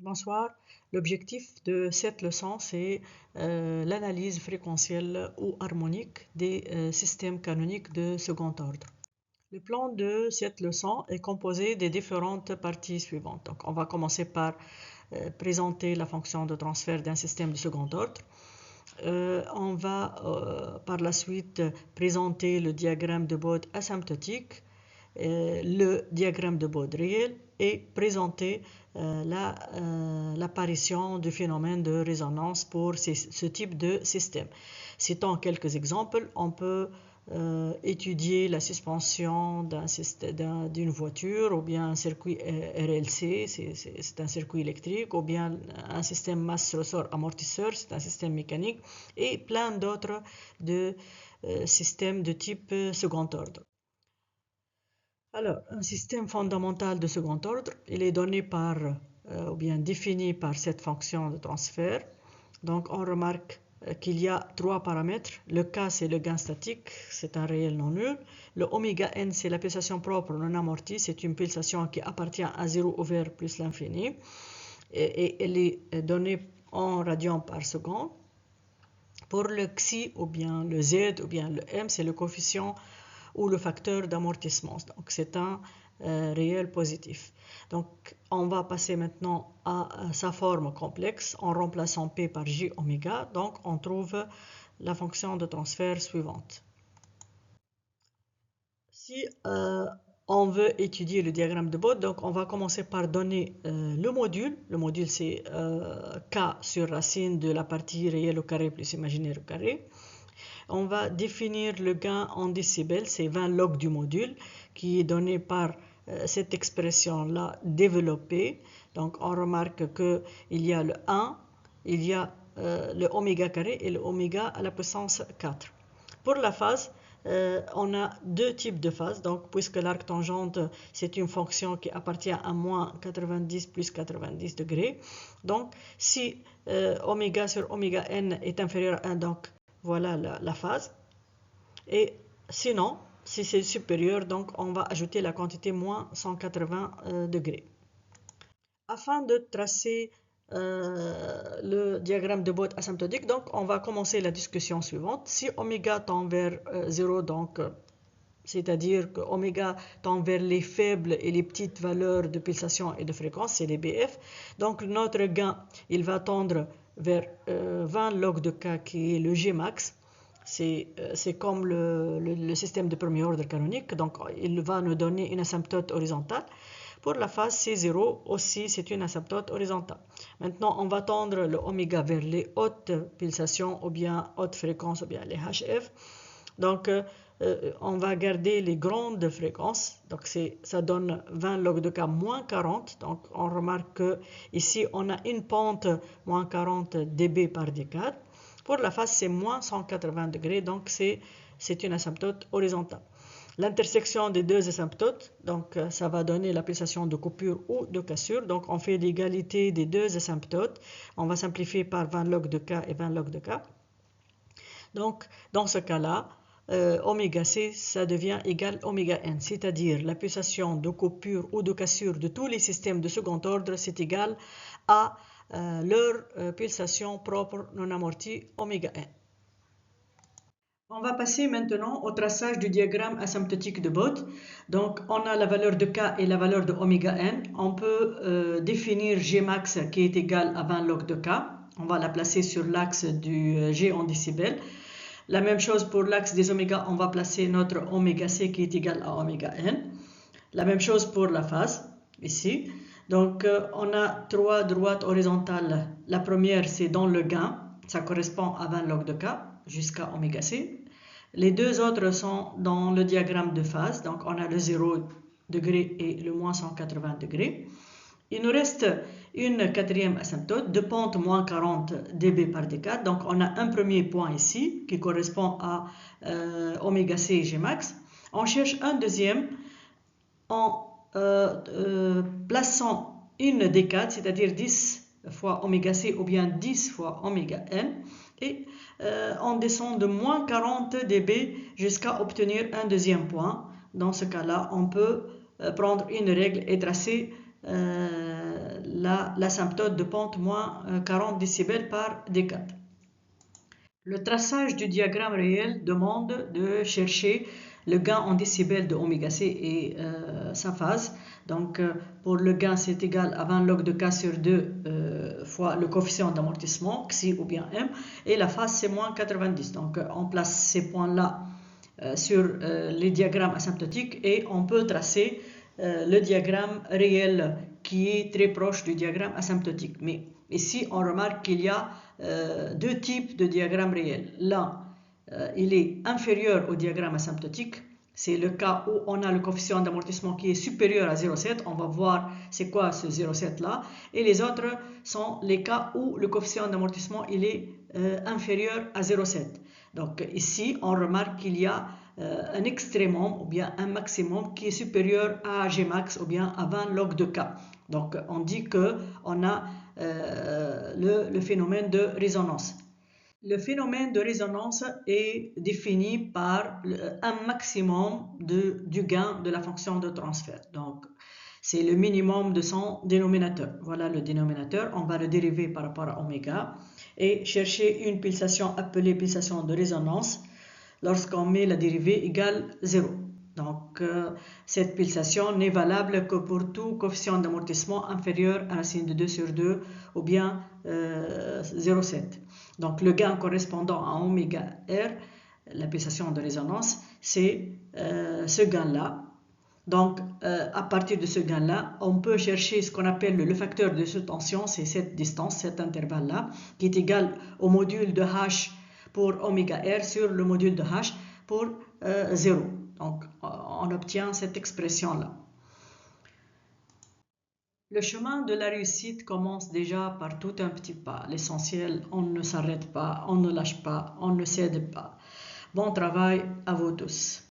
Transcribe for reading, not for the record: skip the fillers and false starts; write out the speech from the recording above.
Bonsoir. L'objectif de cette leçon, c'est l'analyse fréquentielle ou harmonique des systèmes canoniques de second ordre. Le plan de cette leçon est composé des différentes parties suivantes. Donc, on va commencer par présenter la fonction de transfert d'un système de second ordre. On va par la suite présenter le diagramme de Bode asymptotique, le diagramme de Bode réel et présenter l'apparition du phénomène de résonance pour ce type de système. Citant quelques exemples, on peut étudier la suspension d'une voiture ou bien un circuit RLC, c'est un circuit électrique, ou bien un système masse-ressort amortisseur, c'est un système mécanique, et plein d'autres systèmes de type second ordre. Alors, un système fondamental de second ordre, il est donné par, ou bien défini par cette fonction de transfert. Donc, on remarque qu'il y a trois paramètres. Le K, c'est le gain statique, c'est un réel non nul. Le oméga n, c'est la pulsation propre non amortie, c'est une pulsation qui appartient à 0 ouvert plus l'infini. Et elle est donnée en radians par seconde. Pour le Xi, ou bien le Z, ou bien le M, c'est le coefficient ou le facteur d'amortissement. Donc, c'est un réel positif. Donc, on va passer maintenant à sa forme complexe en remplaçant P par J oméga. Donc, on trouve la fonction de transfert suivante. Si on veut étudier le diagramme de Bode, donc on va commencer par donner le module. Le module, c'est K sur racine de la partie réelle au carré plus imaginaire au carré. On va définir le gain en décibels, c'est 20 log du module, qui est donné par cette expression-là développée. Donc, on remarque qu'il y a le 1, il y a le oméga carré et le oméga à la puissance 4. Pour la phase, on a deux types de phases. Donc, puisque l'arc tangente, c'est une fonction qui appartient à moins 90 plus 90 degrés. Donc, si oméga sur oméga n est inférieur à 1, donc voilà la phase. Et sinon, si c'est supérieur, donc on va ajouter la quantité moins 180 degrés. Afin de tracer le diagramme de Bode asymptotique, donc on va commencer la discussion suivante. Si oméga tend vers 0, donc c'est-à-dire que oméga tend vers les faibles et les petites valeurs de pulsation et de fréquence, c'est les BF. Donc notre gain, il va tendre vers 20 log de K qui est le Gmax. C'est comme le système de premier ordre canonique, donc il va nous donner une asymptote horizontale. Pour la phase C0 aussi, c'est une asymptote horizontale. Maintenant, on va tendre le oméga vers les hautes pulsations ou bien hautes fréquences ou bien les HF. Donc, on va garder les grandes fréquences. Donc, ça donne 20 log de K moins 40. Donc, on remarque que ici, on a une pente moins 40 dB par décade. Pour la phase, c'est moins 180 degrés. Donc, c'est une asymptote horizontale. L'intersection des deux asymptotes, donc ça va donner la pulsation de coupure ou de cassure. Donc on fait l'égalité des deux asymptotes. On va simplifier par 20 log de K et 20 log de K. Donc dans ce cas-là, oméga C, ça devient égal oméga n, c'est-à-dire la pulsation de coupure ou de cassure de tous les systèmes de second ordre, c'est égal à leur pulsation propre non amortie oméga n. On va passer maintenant au traçage du diagramme asymptotique de Bode. Donc, on a la valeur de K et la valeur de oméga n. On peut définir Gmax qui est égal à 20 log de K. On va la placer sur l'axe du G en décibels. La même chose pour l'axe des oméga, on va placer notre oméga C qui est égal à oméga n. La même chose pour la phase, ici. Donc, on a trois droites horizontales. La première, c'est dans le gain. Ça correspond à 20 log de K jusqu'à oméga C. Les deux autres sont dans le diagramme de phase. Donc, on a le 0 degré et le moins 180 degrés. Il nous reste une quatrième asymptote de pente moins 40 dB par décade. Donc, on a un premier point ici qui correspond à oméga C et Gmax. On cherche un deuxième en plaçant une décade, c'est-à-dire 10 fois oméga C ou bien 10 fois oméga n. Et on descend de moins 40 dB jusqu'à obtenir un deuxième point. Dans ce cas-là, on peut prendre une règle et tracer l'asymptote de pente moins 40 décibels par décade. Le traçage du diagramme réel demande de chercher le gain en décibels de oméga C et sa phase. Donc, pour le gain, c'est égal à 20 log de K sur 2 fois le coefficient d'amortissement, Xi ou bien M, et la phase, c'est moins 90. Donc, on place ces points-là sur les diagrammes asymptotiques et on peut tracer le diagramme réel qui est très proche du diagramme asymptotique. Mais ici, on remarque qu'il y a deux types de diagrammes réels. L'un, il est inférieur au diagramme asymptotique. C'est le cas où on a le coefficient d'amortissement qui est supérieur à 0,7. On va voir c'est quoi ce 0,7 là. Et les autres sont les cas où le coefficient d'amortissement il est inférieur à 0,7. Donc ici, on remarque qu'il y a un extrémum ou bien un maximum qui est supérieur à Gmax ou bien à 20 log de K. Donc on dit qu'on a le phénomène de résonance. Le phénomène de résonance est défini par un maximum du gain de la fonction de transfert. Donc, c'est le minimum de son dénominateur. Voilà le dénominateur. On va le dériver par rapport à oméga et chercher une pulsation appelée pulsation de résonance lorsqu'on met la dérivée égale 0. Donc, cette pulsation n'est valable que pour tout coefficient d'amortissement inférieur à racine de 2 sur 2 ou bien 0,7. Donc, le gain correspondant à oméga R, la pulsation de résonance, c'est ce gain-là. Donc, à partir de ce gain-là, on peut chercher ce qu'on appelle le facteur de subtension, c'est cette distance, cet intervalle-là, qui est égal au module de H pour oméga R sur le module de H pour 0. Donc, on obtient cette expression-là. Le chemin de la réussite commence déjà par tout un petit pas. L'essentiel, on ne s'arrête pas, on ne lâche pas, on ne cède pas. Bon travail à vous tous.